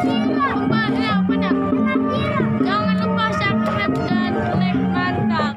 Lupa ya benar. Jangan lupa subscribe dan like, mantap.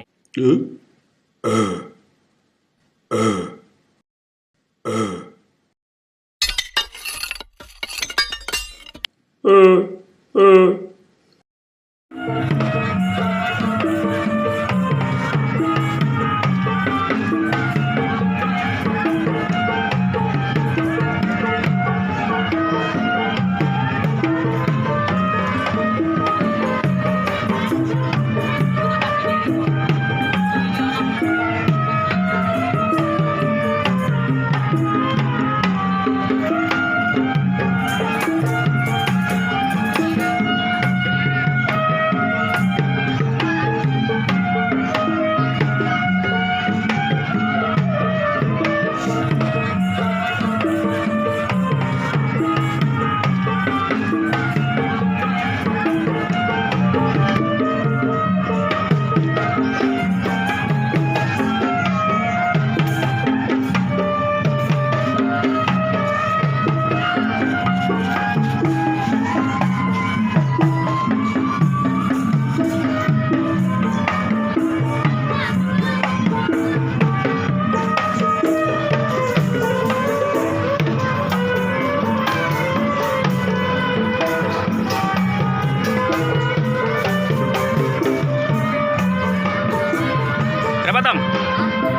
Berapa, Tom?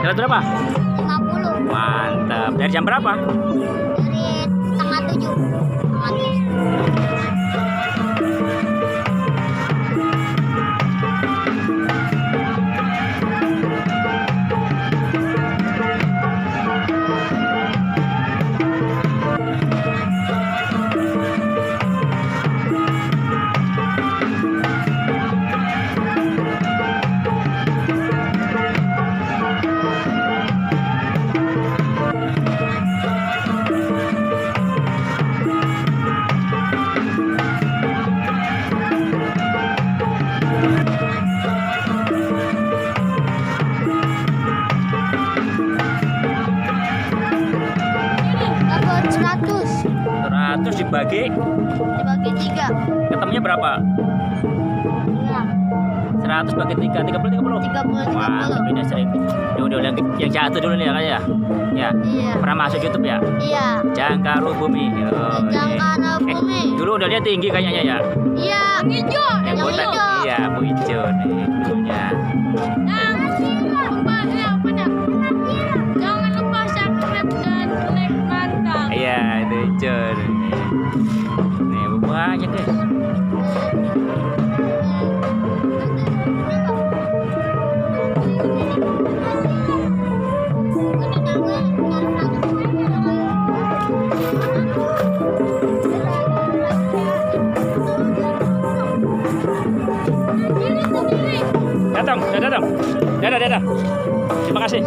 Jalan berapa? 50 Mantap. Dari jam berapa? dari setengah 7. Setengah 7. Dapat 100 100 dibagi dibagi 3. ketemunya berapa? Ya, 100 bagi 3, 30. 30. Wah, beda sering. Udah yang jatuh dulu nih ya, Kak ya. Ya. Iya. Pernah masuk YouTube ya? Iya. Jangkaru Bumi. Jangkara Bumi. Dulu udah lihat tinggi kayaknya ya. Iya. Hijau. Yang botak. hijau. Iya, Bu hijau nih dulunya. Lupa ya benar. Jangan lupa subscribe dan like, mantap. Iya, itu hijau nih. Nih, banyak guys. Datang, udah datang. Dadah. Terima kasih.